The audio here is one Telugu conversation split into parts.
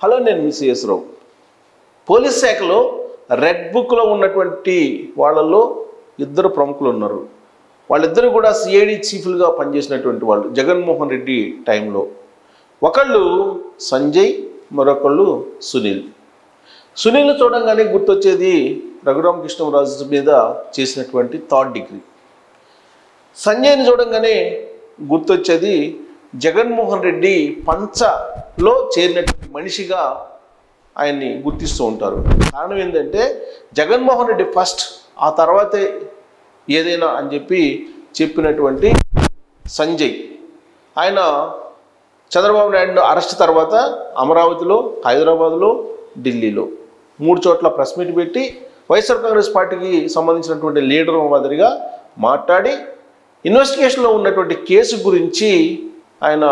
హలో, నేను మీ సిఎస్ రావు. పోలీస్ శాఖలో రెడ్ బుక్లో ఉన్నటువంటి వాళ్ళల్లో ఇద్దరు ప్రముఖులు ఉన్నారు. వాళ్ళిద్దరు కూడా సిఐడి చీఫ్లుగా పనిచేసినటువంటి వాళ్ళు జగన్మోహన్ రెడ్డి టైంలో. ఒకళ్ళు సంజయ్, మరొకళ్ళు సునీల్. సునీల్ చూడంగానే గుర్తొచ్చేది రఘురామకృష్ణరాజు మీద చేసినటువంటి థర్డ్ డిగ్రీ. సంజయ్ని చూడంగానే గుర్తొచ్చేది జగన్మోహన్ రెడ్డి పంచలో చేరినటువంటి మనిషిగా ఆయన్ని గుర్తిస్తూ ఉంటారు. కారణం ఏంటంటే జగన్మోహన్ రెడ్డి ఫస్ట్, ఆ తర్వాతే ఏదైనా అని చెప్పినటువంటి సంజయ్. ఆయన చంద్రబాబు నాయుడు అరెస్ట్ తర్వాత అమరావతిలో, హైదరాబాద్లో, ఢిల్లీలో 3 చోట్ల ప్రెస్ మీట్ పెట్టి వైఎస్ఆర్ కాంగ్రెస్ పార్టీకి సంబంధించినటువంటి లీడర్ మాదిరిగా మాట్లాడి ఇన్వెస్టిగేషన్లో ఉన్నటువంటి కేసు గురించి ఆయన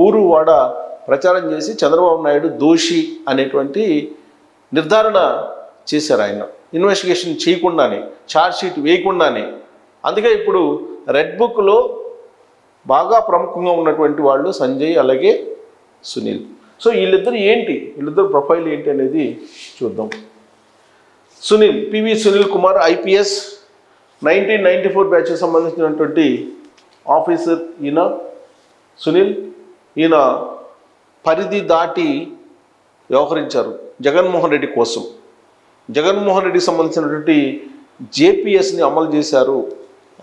ఊరు వాడ ప్రచారం చేసి చంద్రబాబు నాయుడు దోషి అనేటువంటి నిర్ధారణ చేశారు. ఆయన ఇన్వెస్టిగేషన్ చేయకుండానే, ఛార్జ్షీట్ వేయకుండానే. అందుకే ఇప్పుడు రెడ్ బుక్లో బాగా ప్రముఖంగా ఉన్నటువంటి వాళ్ళు సంజయ్, అలాగే సునీల్. సో వీళ్ళిద్దరు ప్రొఫైల్ ఏంటి అనేది చూద్దాం. సునీల్, పివి సునీల్ కుమార్, ఐపీఎస్, 1994 బ్యాచ్కి సంబంధించినటువంటి ఆఫీసర్ ఈయన సునీల్. ఈయన పరిధి దాటి వ్యవహరించారు జగన్మోహన్ రెడ్డి కోసం. జగన్మోహన్ రెడ్డికి సంబంధించినటువంటి జేపీఎస్ని అమలు చేశారు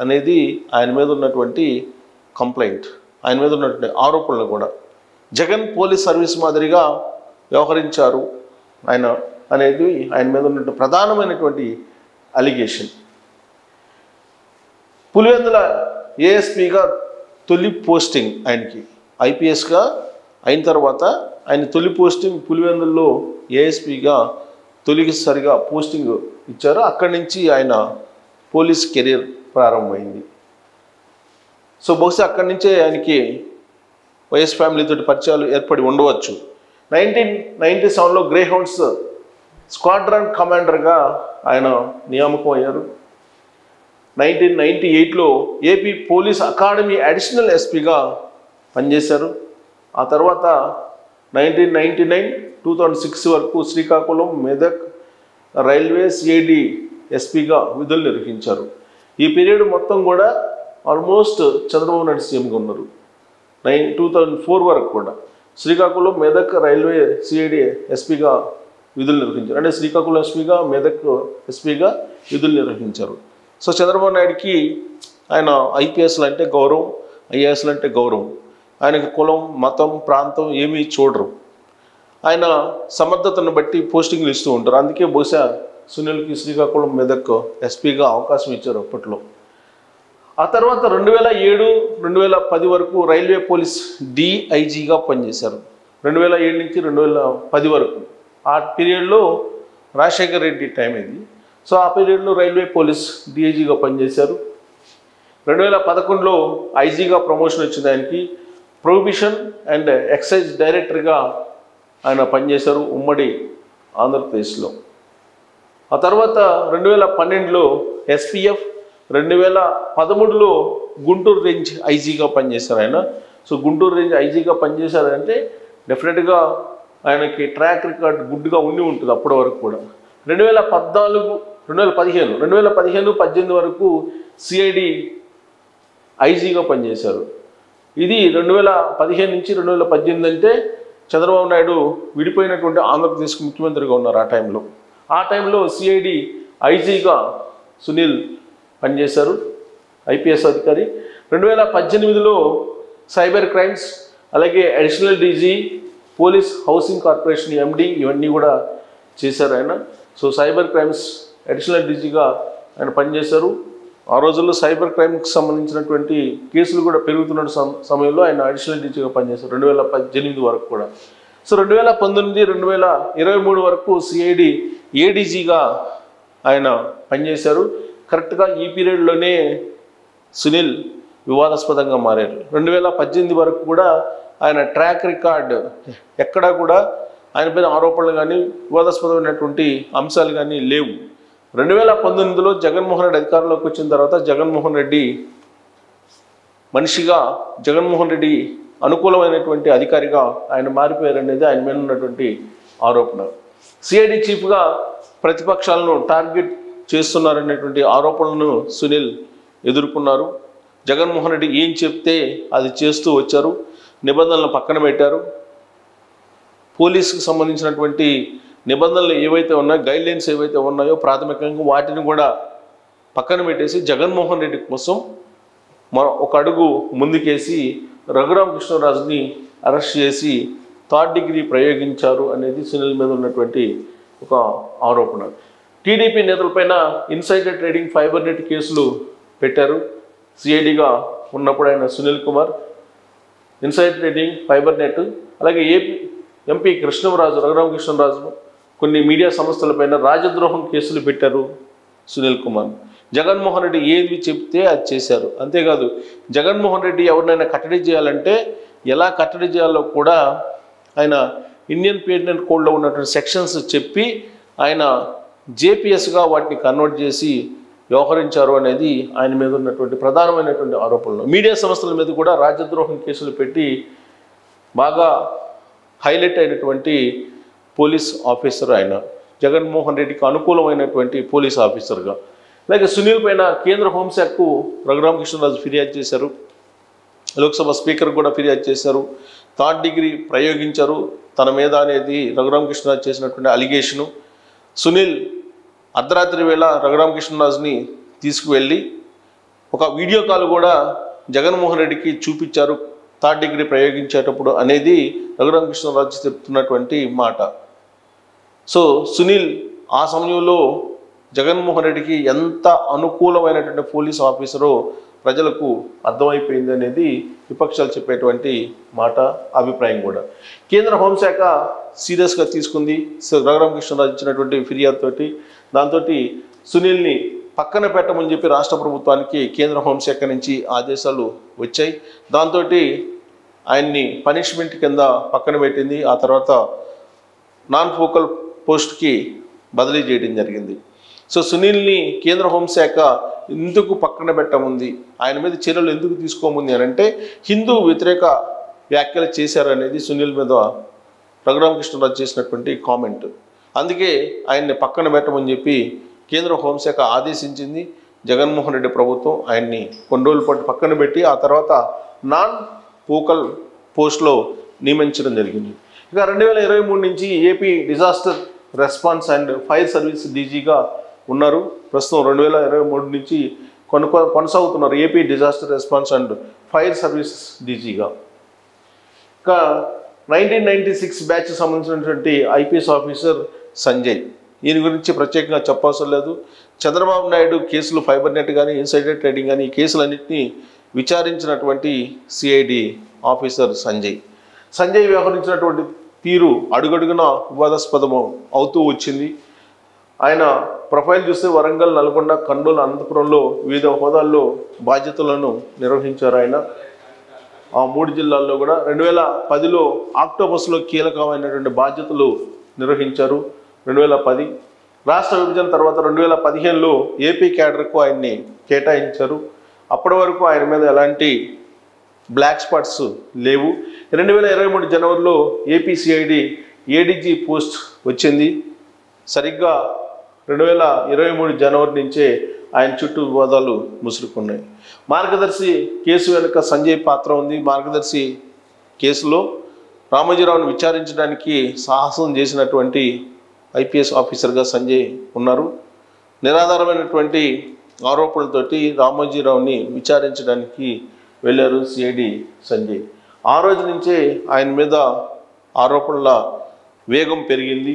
అనేది ఆయన మీద ఉన్నటువంటి కంప్లైంట్, ఆయన మీద ఉన్నటువంటి ఆరోపణలు కూడా. జగన్ పోలీస్ సర్వీస్ మాదిరిగా వ్యవహరించారు ఆయన అనేది ఆయన మీద ఉన్నటువంటి ప్రధానమైనటువంటి అలిగేషన్. పులివెందుల ఏఎస్పీగా తొలి పోస్టింగ్ ఆయనకి. ఐపీఎస్గా అయిన తర్వాత ఆయన తొలి పోస్టింగ్ పులివెందుల్లో ఏఎస్పీగా తొలిసారిగా పోస్టింగ్ ఇచ్చారు. అక్కడి నుంచి ఆయన పోలీస్ కెరీర్ ప్రారంభమైంది. సో బహుశా అక్కడి నుంచే ఆయనకి వైఎస్ ఫ్యామిలీతో పరిచయాలు ఏర్పడి ఉండవచ్చు. 1997లో గ్రేహౌండ్స్ స్క్వాడ్రన్ కమాండర్గా ఆయన నియామకం అయ్యారు. 1998లో ఏపీ పోలీస్ అకాడమీ అడిషనల్ ఎస్పీగా పనిచేశారు. ఆ తర్వాత 1999, 2006 వరకు శ్రీకాకుళం, మెదక్ రైల్వే సిఐడి ఎస్పీగా విధులు నిర్వహించారు. ఈ పీరియడ్ మొత్తం కూడా ఆల్మోస్ట్ చంద్రబాబు నాయుడు సీఎంగా ఉన్నారు. 2004 వరకు కూడా శ్రీకాకుళం, మెదక్ రైల్వే సిఐడి ఎస్పీగా విధులు నిర్వహించారు. అంటే శ్రీకాకుళం ఎస్పీగా, మెదక్ ఎస్పీగా విధులు నిర్వహించారు. సో చంద్రబాబు నాయుడికి ఆయన ఐపీఎస్లు అంటే గౌరవం, ఐఏఎస్లు అంటే గౌరవం. ఆయనకి కులం, మతం, ప్రాంతం ఏమీ చూడరు. ఆయన సమర్థతను బట్టి పోస్టింగ్లు ఇస్తూ ఉంటారు. అందుకే బహుశా సునీల్కి శ్రీకాకుళం, మెదక్ ఎస్పీగా అవకాశం ఇచ్చారు అప్పట్లో. ఆ తర్వాత 2007, 2010 వరకు రైల్వే పోలీస్ డిఐజీగా పనిచేశారు. 2007 నుంచి 2010 వరకు. ఆ పీరియడ్లో రాజశేఖర్ రెడ్డి టైం ఇది. సో ఆ పీరియడ్లో రైల్వే పోలీస్ డిఐజీగా పనిచేశారు. 2011లో ఐజీగా ప్రమోషన్ వచ్చింది ఆయనకి. ప్రొహిబిషన్ అండ్ ఎక్సైజ్ డైరెక్టర్గా ఆయన పనిచేశారు ఉమ్మడి ఆంధ్రప్రదేశ్లో. ఆ తర్వాత 2012లో ఎస్పీఎఫ్, 2013లో గుంటూరు రేంజ్ ఐజీగా పనిచేశారు ఆయన. సో గుంటూరు రేంజ్ ఐజీగా పనిచేశారంటే డెఫినెట్గా ఆయనకి ట్రాక్ రికార్డ్ గుడ్గా ఉంటుంది అప్పటి వరకు కూడా. 2015 వరకు సిఐడి ఐజీగా పనిచేశారు. ఇది 2015 నుంచి 2018 అంటే చంద్రబాబు నాయుడు విడిపోయినటువంటి ఆంధ్రప్రదేశ్కి ముఖ్యమంత్రిగా ఉన్నారు ఆ టైంలో సిఐడి ఐజీగా సునీల్ పనిచేశారు, ఐపీఎస్ అధికారి. 2018లో సైబర్ క్రైమ్స్, అలాగే additional DG, police housing corporation MD, ఇవన్నీ కూడా చేశారు ఆయన. సో సైబర్ క్రైమ్స్ అడిషనల్ డీజీగా ఆయన పనిచేశారు. ఆ రోజుల్లో సైబర్ క్రైమ్కి సంబంధించినటువంటి కేసులు కూడా పెరుగుతున్న సమయంలో ఆయన అడిషనల్ డీజీగా పనిచేశారు 2018 వరకు కూడా. సో 2019, 2023 వరకు సిఐడి ఏడీజీగా ఆయన పనిచేశారు. కరెక్ట్గా ఈ పీరియడ్లోనే సునీల్ వివాదాస్పదంగా మారారు. 2018 వరకు కూడా ఆయన ట్రాక్ రికార్డ్ ఎక్కడా కూడా ఆయన పైన ఆరోపణలు కానీ వివాదాస్పదమైనటువంటి అంశాలు కానీ లేవు. 2019లో జగన్మోహన్ రెడ్డి అధికారంలోకి వచ్చిన తర్వాత జగన్మోహన్ రెడ్డి మనిషిగా, జగన్మోహన్ రెడ్డి అనుకూలమైనటువంటి అధికారిగా ఆయన మారిపోయారనేది ఆయన మీద ఉన్నటువంటి ఆరోపణ. సిఐడి చీఫ్గా ప్రతిపక్షాలను టార్గెట్ చేస్తున్నారనేటువంటి ఆరోపణలను సునీల్ ఎదుర్కొన్నారు. జగన్మోహన్ రెడ్డి ఏం చెప్తే అది చేస్తూ వచ్చారు. నిబంధనలను పక్కన పెట్టారు. పోలీసుకు సంబంధించినటువంటి నిబంధనలు ఏవైతే ఉన్నాయో, గైడ్లైన్స్ ఏవైతే ఉన్నాయో ప్రాథమికంగా వాటిని కూడా పక్కన పెట్టేసి జగన్మోహన్ రెడ్డి కోసం ఒక అడుగు ముందుకేసి రఘురామకృష్ణరాజుని అరెస్ట్ చేసి థర్డ్ డిగ్రీ ప్రయోగించారు అనేది సునీల్ మీద ఉన్నటువంటి ఒక ఆరోపణ. టీడీపీ నేతలపైన ఇన్సైడర్ ట్రేడింగ్, ఫైబర్ నెట్ కేసులు పెట్టారు. సిఐడిగా ఉన్నప్పుడు ఆయన Sunil Kumar insider trading, fibre net, అలాగే ఎంపీ కృష్ణరాజు, రఘురామకృష్ణరాజు కొన్ని మీడియా సంస్థలపైన రాజద్రోహం కేసులు పెట్టారు సునీల్ కుమార్. జగన్మోహన్ రెడ్డి ఏది చెప్తే అది చేశారు. అంతేకాదు జగన్మోహన్ రెడ్డి ఎవరినైనా కట్టడి చేయాలంటే ఎలా కట్టడి చేయాలో కూడా ఆయన ఇండియన్ పీనల్ కోడ్లో ఉన్నటువంటి సెక్షన్స్ చెప్పి ఆయన జేపీఎస్గా వాటిని కన్వర్ట్ చేసి వ్యవహరించారు అనేది ఆయన మీద ఉన్నటువంటి ప్రధానమైనటువంటి ఆరోపణలు. మీడియా సంస్థల మీద కూడా రాజద్రోహం కేసులు పెట్టి బాగా హైలైట్ అయినటువంటి పోలీస్ ఆఫీసర్ ఆయన, జగన్మోహన్ రెడ్డికి అనుకూలమైనటువంటి పోలీస్ ఆఫీసర్గా. అలాగే సునీల్ పైన కేంద్ర హోంశాఖకు రఘురామకృష్ణరాజు ఫిర్యాదు చేశారు. లోక్సభ స్పీకర్ కూడా ఫిర్యాదు చేశారు. థర్డ్ డిగ్రీ ప్రయోగించారు తన మీద అనేది రఘురామకృష్ణరాజు చేసినటువంటి అలిగేషను. సునీల్ అర్ధరాత్రి వేళ రఘురామకృష్ణరాజుని తీసుకువెళ్ళి ఒక వీడియో కాల్ కూడా జగన్మోహన్ రెడ్డికి చూపించారు థర్డ్ డిగ్రీ ప్రయోగించేటప్పుడు అనేది రఘురామకృష్ణరాజు చెప్తున్నటువంటి మాట. సో సునీల్ ఆ సమయంలో జగన్మోహన్ రెడ్డికి ఎంత అనుకూలమైనటువంటి పోలీస్ ఆఫీసరో ప్రజలకు అర్థమైపోయింది అనేది విపక్షాలు చెప్పేటువంటి మాట, అభిప్రాయం కూడా. కేంద్ర హోంశాఖ సీరియస్గా తీసుకుంది రఘురామకృష్ణరాజు ఇచ్చినటువంటి ఫిర్యాదుతోటి. దాంతో సునీల్ని పక్కన పెట్టమని చెప్పి రాష్ట్ర ప్రభుత్వానికి కేంద్ర హోంశాఖ నుంచి ఆదేశాలు వచ్చాయి. దాంతో ఆయన్ని పనిష్మెంట్ కింద పక్కన పెట్టింది. ఆ తర్వాత నాన్ ఫోకల్ పోస్ట్కి బదిలీ చేయడం జరిగింది. సో సునీల్ని కేంద్ర హోంశాఖ ఎందుకు పక్కన పెట్టముంది, ఆయన మీద చర్యలు ఎందుకు తీసుకోముంది అని అంటే హిందూ వ్యతిరేక వ్యాఖ్యలు చేశారనేది సునీల్ మీద రఘురామకృష్ణరాజు చేసినటువంటి కామెంట్. అందుకే ఆయన్ని పక్కన పెట్టమని చెప్పి కేంద్ర హోంశాఖ ఆదేశించింది. జగన్మోహన్ రెడ్డి ప్రభుత్వం ఆయన్ని కొన్ని రోజుల పాటు పక్కన పెట్టి ఆ తర్వాత నాన్ ఫోకల్ పోస్ట్లో నియమించడం జరిగింది. ఇక 2023 నుంచి AP disaster response and fire service డీజీగా ఉన్నారు. ప్రస్తుతం 2023 నుంచి కొనసాగుతున్నారు AP disaster response and fire services డీజీగా. ఇక 1996 బ్యాచ్ సంబంధించినటువంటి ఐపీఎస్ ఆఫీసర్ సంజయ్, ఈయన గురించి ప్రత్యేకంగా చెప్పవసరం లేదు. చంద్రబాబు నాయుడు కేసులు, ఫైబర్ నెట్ కానీ, ఇన్సైడర్ ట్రేడింగ్ కానీ, ఈ కేసులన్నింటినీ విచారించినటువంటి సిఐడి ఆఫీసర్ సంజయ్ వ్యవహరించినటువంటి తీరు అడుగడుగున వివాదాస్పదము అవుతూ వచ్చింది. ఆయన ప్రొఫైల్ చూస్తే వరంగల్, నల్గొండ, కర్నూలు, అనంతపురంలో వివిధ హోదాల్లో బాధ్యతలను నిర్వహించారు. ఆయన ఆ 3 జిల్లాల్లో కూడా 2010లో ఆక్టోపస్లో కీలకమైనటువంటి బాధ్యతలు నిర్వహించారు. 2010 రాష్ట్ర విభజన తర్వాత 2015లో ఏపీ క్యాడర్కు ఆయన్ని కేటాయించారు. అప్పటి వరకు ఆయన మీద ఎలాంటి బ్లాక్ స్పాట్స్ లేవు. 2023 జనవరిలో ఏపీ సిఐడి ఏడీజీ పోస్ట్ వచ్చింది. సరిగ్గా 2023 జనవరి నుంచే ఆయన చుట్టూ వివాదాలు ముసురుకున్నాయి. మార్గదర్శి కేసు వెనుక సంజయ్ పాత్ర ఉంది. మార్గదర్శి కేసులో రామోజీరావును విచారించడానికి సాహసం చేసినటువంటి ఐపీఎస్ ఆఫీసర్గా సంజయ్ ఉన్నారు. నిరాధారమైనటువంటి ఆరోపణలతోటి రామోజీరావుని విచారించడానికి వెళ్ళారు సిఐడి సంజయ్. ఆ రోజు నుంచే ఆయన మీద ఆరోపణల వేగం పెరిగింది.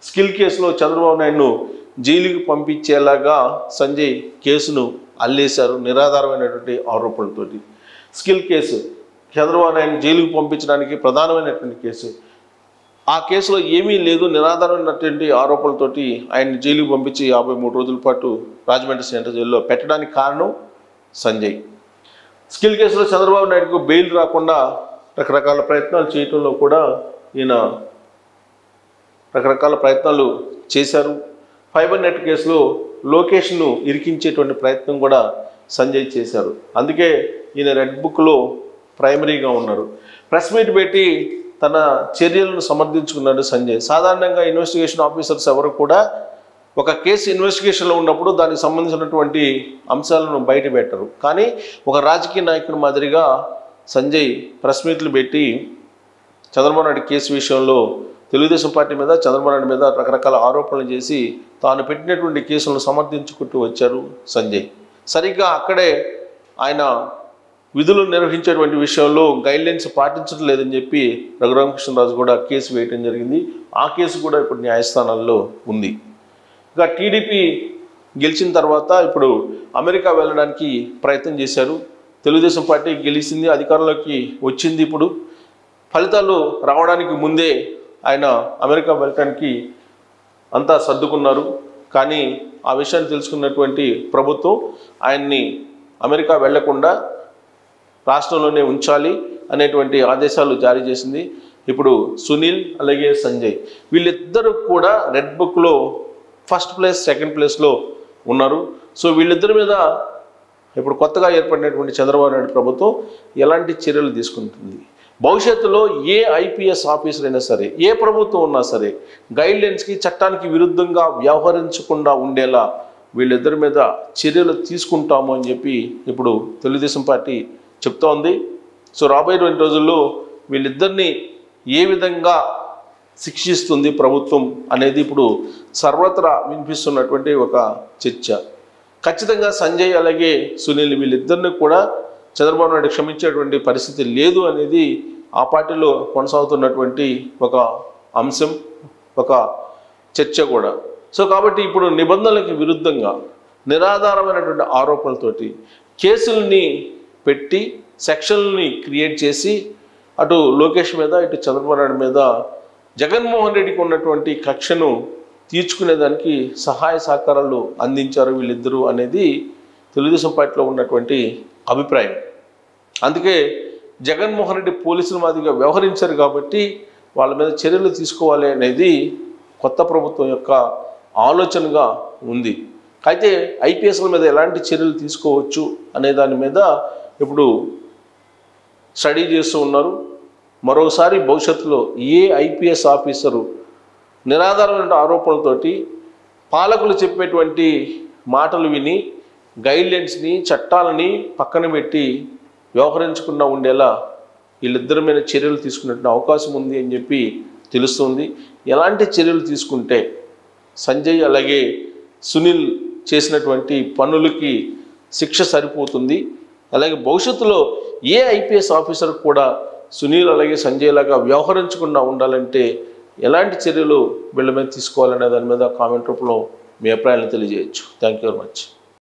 స్కిల్ కేసులో చంద్రబాబు నాయుడును జైలుకి పంపించేలాగా సంజయ్ కేసును అల్లేశారు నిరాధారమైనటువంటి ఆరోపణలతోటి. స్కిల్ కేసు చంద్రబాబు నాయుడు జైలుకి పంపించడానికి ప్రధానమైనటువంటి కేసు. ఆ కేసులో ఏమీ లేదు, నిరాధారమైనటువంటి ఆరోపణలతోటి ఆయన్ని జైలుకి పంపించి 53 రోజుల పాటు రాజమండ్రి సెంట్రల్ జైల్లో పెట్టడానికి కారణం సంజయ్. స్కిల్ కేసులో చంద్రబాబు నాయుడుకు బెయిల్ రాకుండా రకరకాల ప్రయత్నాలు చేయటంలో కూడా ఈయన రకరకాల ప్రయత్నాలు చేశారు. ఫైబర్ నెట్ కేసులో లోకేష్ను ఇరికించేటువంటి ప్రయత్నం కూడా సంజయ్ చేశారు. అందుకే ఈయన రెడ్ బుక్లో ప్రైమరీగా ఉన్నారు. ప్రెస్ మీట్ పెట్టి తన చర్యలను సమర్థించుకున్నాడు సంజయ్. సాధారణంగా ఇన్వెస్టిగేషన్ ఆఫీసర్స్ ఎవరు కూడా ఒక కేసు ఇన్వెస్టిగేషన్లో ఉన్నప్పుడు దానికి సంబంధించినటువంటి అంశాలను బయట పెట్టరు. కానీ ఒక రాజకీయ నాయకుడి మాదిరిగా సంజయ్ ప్రెస్ మీట్లు పెట్టి చంద్రబాబు నాయుడు కేసు విషయంలో తెలుగుదేశం పార్టీ మీద, చంద్రబాబు నాయుడు మీద రకరకాల ఆరోపణలు చేసి తాను పెట్టినటువంటి కేసులను సమర్థించుకుంటూ వచ్చారు సంజయ్. సరిగ్గా అక్కడే ఆయన విధులు నిర్వహించేటువంటి విషయంలో గైడ్లైన్స్ పాటించడం లేదని చెప్పి రఘురామకృష్ణరాజు కూడా కేసు వేయడం జరిగింది. ఆ కేసు కూడా ఇప్పుడు న్యాయస్థానాల్లో ఉంది. ఇక టీడీపీ గెలిచిన తర్వాత ఇప్పుడు అమెరికా వెళ్ళడానికి ప్రయత్నం చేశారు. తెలుగుదేశం పార్టీ గెలిచింది, అధికారంలోకి వచ్చింది. ఇప్పుడు ఫలితాలు రావడానికి ముందే ఆయన అమెరికా వెళ్ళడానికి అంతా సర్దుకున్నారు. కానీ ఆ విషయాన్ని తెలుసుకున్నటువంటి ప్రభుత్వం ఆయన్ని అమెరికా వెళ్లకుండా రాష్ట్రంలోనే ఉంచాలి అనేటువంటి ఆదేశాలు జారీ చేసింది. ఇప్పుడు సునీల్ అలాగే సంజయ్ వీళ్ళిద్దరూ కూడా రెడ్ బుక్లో ఫస్ట్ ప్లేస్, సెకండ్ ప్లేస్లో ఉన్నారు. సో వీళ్ళిద్దరి మీద ఇప్పుడు కొత్తగా ఏర్పడినటువంటి చంద్రబాబు నాయుడు ప్రభుత్వం ఎలాంటి చర్యలు తీసుకుంటుంది? భవిష్యత్తులో ఏ ఐపీఎస్ ఆఫీసర్ అయినా సరే, ఏ ప్రభుత్వం ఉన్నా సరే గైడ్లైన్స్కి, చట్టానికి విరుద్ధంగా వ్యవహరించకుండా ఉండేలా వీళ్ళిద్దరి మీద చర్యలు తీసుకుంటాము అని చెప్పి ఇప్పుడు తెలుగుదేశం పార్టీ చెప్తా ఉంది. సో రాబోయే 2 రోజుల్లో వీళ్ళిద్దరిని ఏ విధంగా శిక్షిస్తుంది ప్రభుత్వం అనేది ఇప్పుడు సర్వత్రా వినిపిస్తున్నటువంటి ఒక చర్చ. ఖచ్చితంగా సంజయ్ అలాగే సునీల్ వీళ్ళిద్దరిని కూడా చంద్రబాబు నాయుడు క్షమించేటువంటి పరిస్థితి లేదు అనేది ఆ పార్టీలో కొనసాగుతున్నటువంటి ఒక అంశం, ఒక చర్చ కూడా. సో కాబట్టి ఇప్పుడు నిబంధనలకు విరుద్ధంగా నిరాధారమైనటువంటి ఆరోపణలతోటి కేసుల్ని పెట్టి సెక్షన్లని క్రియేట్ చేసి అటు లోకేష్ మీద, ఇటు చంద్రబాబు నాయుడు మీద జగన్మోహన్ రెడ్డికి ఉన్నటువంటి కక్షను తీర్చుకునేదానికి సహాయ సహకారాలు అందించారు వీళ్ళిద్దరూ అనేది తెలుగుదేశం పార్టీలో ఉన్నటువంటి అభిప్రాయం. అందుకే జగన్మోహన్ రెడ్డి పోలీసుల మాదిరిగా వ్యవహరించారు కాబట్టి వాళ్ళ మీద చర్యలు తీసుకోవాలి అనేది కొత్త ప్రభుత్వం యొక్క ఆలోచనగా ఉంది. అయితే ఐపీఎస్ల మీద ఎలాంటి చర్యలు తీసుకోవచ్చు అనే దాని మీద ఇప్పుడు స్టడీ చేస్తూ ఉన్నారు. మరోసారి భవిష్యత్తులో ఏ ఐపీఎస్ ఆఫీసరు నిరాధారమైన ఆరోపణలతోటి పాలకులు చెప్పేటువంటి మాటలు విని గైడ్లైన్స్ని, చట్టాలని పక్కన పెట్టి వ్యవహరించకుండా ఉండేలా వీళ్ళిద్దరి మీద చర్యలు తీసుకునే అవకాశం ఉంది అని చెప్పి తెలుస్తుంది. ఎలాంటి చర్యలు తీసుకుంటే సంజయ్ అలాగే సునీల్ చేసినటువంటి పనులకి శిక్ష సరిపోతుంది, అలాగే భవిష్యత్తులో ఏ ఐపీఎస్ ఆఫీసర్ కూడా సునీల్ అలాగే సంజయ్ లాగా వ్యవహరించకుండా ఉండాలంటే ఎలాంటి చర్యలు వీళ్ళ మీద తీసుకోవాలనే దాని మీద కామెంట్ రూపంలో మీ అభిప్రాయాలను తెలియజేయచ్చు. Thank you very much.